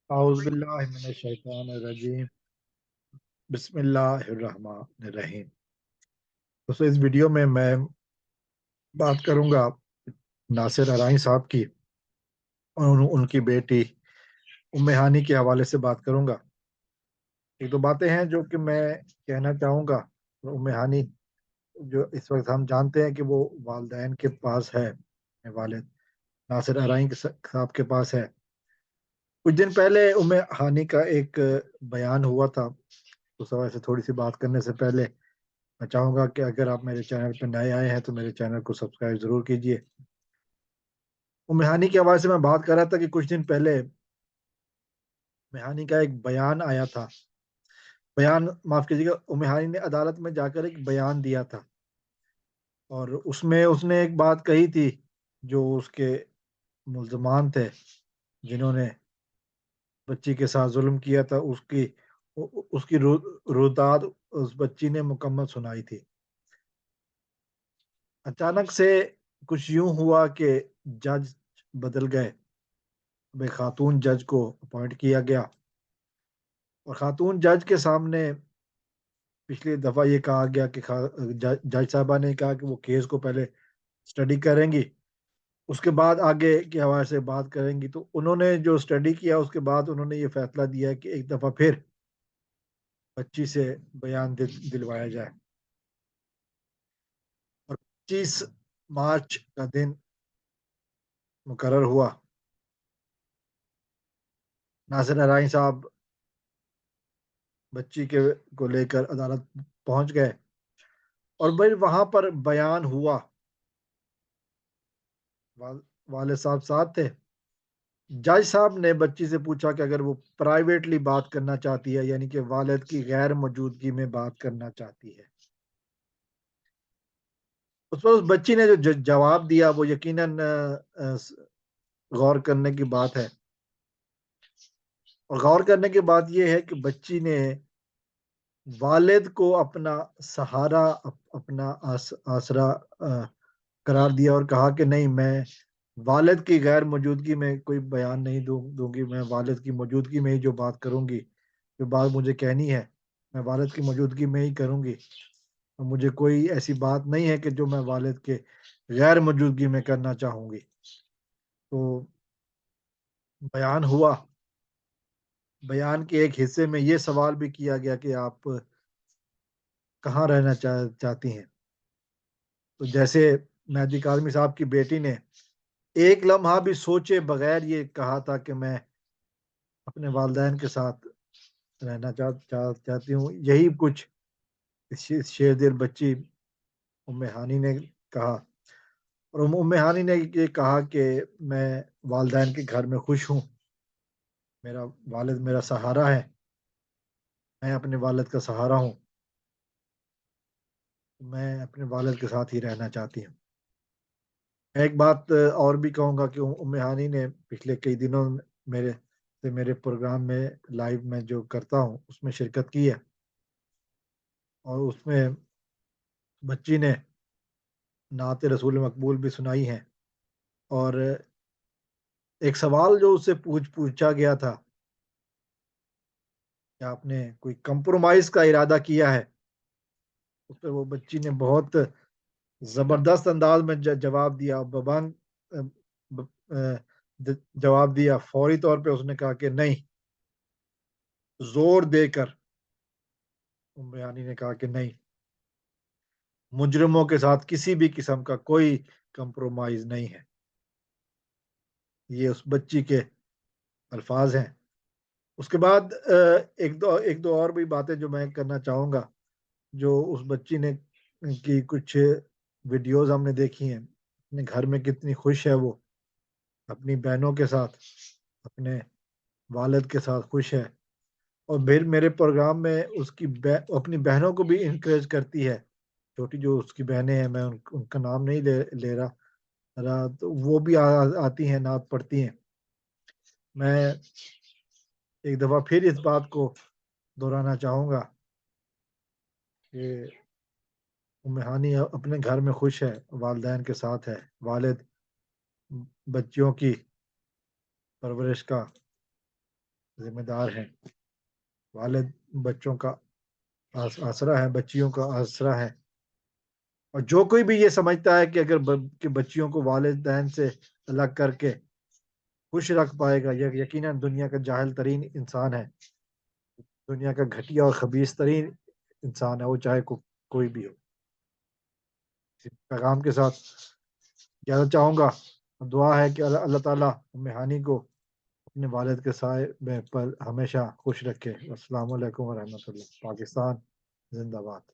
اعوذ باللہ من الشیطان الرجیم بسم اللہ الرحمن الرحیم۔ دوستو اس ویڈیو میں بات کروں گا ناصر ارائیں صاحب کی اور ان کی بیٹی ام ہانی کے حوالے سے بات کروں گا۔ ایک دو باتیں ہیں جو کہ میں کہنا چاہوں گا۔ ام ہانی جو اس وقت ہم جانتے ہیں کہ وہ والدین کے پاس ہے، والد ناصر ارائیں صاحب کے پاس ہے۔ کچھ دن پہلے ام ہانی کا ایک بیان ہوا تھا، اس حوالے سے تھوڑی سی بات کرنے سے پہلے میں چاہوں گا کہ اگر آپ میرے چینل پہ نئے آئے ہیں تو میرے چینل کو سبسکرائب ضرور کیجیے۔ ام ہانی کے حوالے سے میں بات کر رہا تھا کہ کچھ دن پہلے ام ہانی کا ایک بیان آیا تھا، معاف کیجیے گا، ام ہانی نے عدالت میں جا کر ایک بیان دیا تھا، اور اس میں اس نے ایک بات کہی تھی جو اس کے ملزمان تھے جنہوں نے بچی کے ساتھ ظلم کیا تھا، اس کی روداد اس بچی نے مکمل سنائی تھی۔ اچانک سے کچھ یوں ہوا کہ جج بدل گئے، ایک خاتون جج کو اپوائنٹ کیا گیا، اور خاتون جج کے سامنے پچھلی دفعہ یہ کہا گیا کہ جج صاحبہ نے کہا کہ وہ کیس کو پہلے اسٹڈی کریں گی، اس کے بعد آگے کے حوالے سے بات کریں گی۔ تو انہوں نے جو اسٹڈی کیا اس کے بعد انہوں نے یہ فیصلہ دیا کہ ایک دفعہ پھر بچی سے بیان دلوایا جائے، اور 25 مارچ کا دن مقرر ہوا۔ ناصر ارائیں صاحب بچی کو لے کر عدالت پہنچ گئے، اور بھائی وہاں پر بیان ہوا، والد صاحب ساتھ تھے۔ جج صاحب نے بچی سے پوچھا کہ اگر وہ پرائیویٹلی بات کرنا چاہتی ہے، یعنی کہ والد کی غیر موجودگی میں بات کرنا چاہتی ہے، اس پر اس بچی نے جو جواب دیا وہ یقیناً غور کرنے کی بات ہے۔ اور غور کرنے کی بات یہ ہے کہ بچی نے والد کو اپنا سہارا، اپنا آسرا قرار دیا، اور کہا کہ نہیں، میں والد کی غیر موجودگی میں کوئی بیان نہیں دوں گی، میں والد کی موجودگی میں ہی جو بات کروں گی، جو بات مجھے کہنی ہے میں والد کی موجودگی میں ہی کروں گی، اور مجھے کوئی ایسی بات نہیں ہے کہ جو میں والد کے غیر موجودگی میں کرنا چاہوں گی۔ تو بیان ہوا، بیان کے ایک حصے میں یہ سوال بھی کیا گیا کہ آپ کہاں رہنا چاہتی ہیں۔ تو جیسے مہدی کاظمی صاحب کی بیٹی نے ایک لمحہ بھی سوچے بغیر یہ کہا تھا کہ میں اپنے والدین کے ساتھ رہنا چاہتی ہوں، یہی کچھ شیر دیر بچی ام ہانی نے کہا، اور ام ہانی نے یہ کہا کہ میں والدین کے گھر میں خوش ہوں، میرا والد میرا سہارا ہے، میں اپنے والد کا سہارا ہوں، میں اپنے والد کے ساتھ ہی رہنا چاہتی ہوں۔ ایک بات اور بھی کہوں گا کہ ام ہانی نے پچھلے کئی دنوں میرے پروگرام میں لائیو میں جو کرتا ہوں اس میں شرکت کی ہے، اور اس میں بچی نے نعت رسول مقبول بھی سنائی ہے، اور ایک سوال جو اس سے پوچھا گیا تھا کہ آپ نے کوئی کمپرومائز کا ارادہ کیا ہے، اس پہ وہ بچی نے بہت زبردست انداز میں جواب دیا، جواب دیا، فوری طور پہ اس نے کہا کہ نہیں، زور دے کر ام ہانی نے کہا کہ نہیں، مجرموں کے ساتھ کسی بھی قسم کا کوئی کمپرومائز نہیں ہے۔ یہ اس بچی کے الفاظ ہیں۔ اس کے بعد ایک دو اور بھی باتیں جو میں کرنا چاہوں گا، جو اس بچی نے کی کچھ ویڈیوز ہم نے دیکھی ہیں، اپنے گھر میں کتنی خوش ہے وہ، اپنی بہنوں کے ساتھ، اپنے والد کے ساتھ خوش ہے، اور پھر میرے پروگرام میں اس کی اپنی بہنوں کو بھی انکریج کرتی ہے، چھوٹی جو اس کی بہنیں ہیں، میں ان کا نام نہیں لے رہا، تو وہ بھی آتی ہیں، نعت پڑھتی ہیں۔ میں ایک دفعہ پھر اس بات کو دہرانا چاہوں گا کہ ام ہانی اپنے گھر میں خوش ہے، والدین کے ساتھ ہے، والد بچیوں کی پرورش کا ذمہ دار ہیں، والد بچوں کا آسرا ہے، بچیوں کا آسرا ہے، اور جو کوئی بھی یہ سمجھتا ہے کہ اگر کہ بچیوں کو والدین سے الگ کر کے خوش رکھ پائے گا، یہ یقیناً دنیا کا جاہل ترین انسان ہے، دنیا کا گھٹیا اور خبیث ترین انسان ہے، وہ چاہے کوئی بھی ہو۔ اس پیغام کے ساتھ اجازت چاہوں گا، دعا ہے کہ اللہ تعالیٰ ہانی کو اپنے والد کے سائے میں پر ہمیشہ خوش رکھے۔ السلام علیکم ورحمۃ اللہ۔ پاکستان زندہ باد۔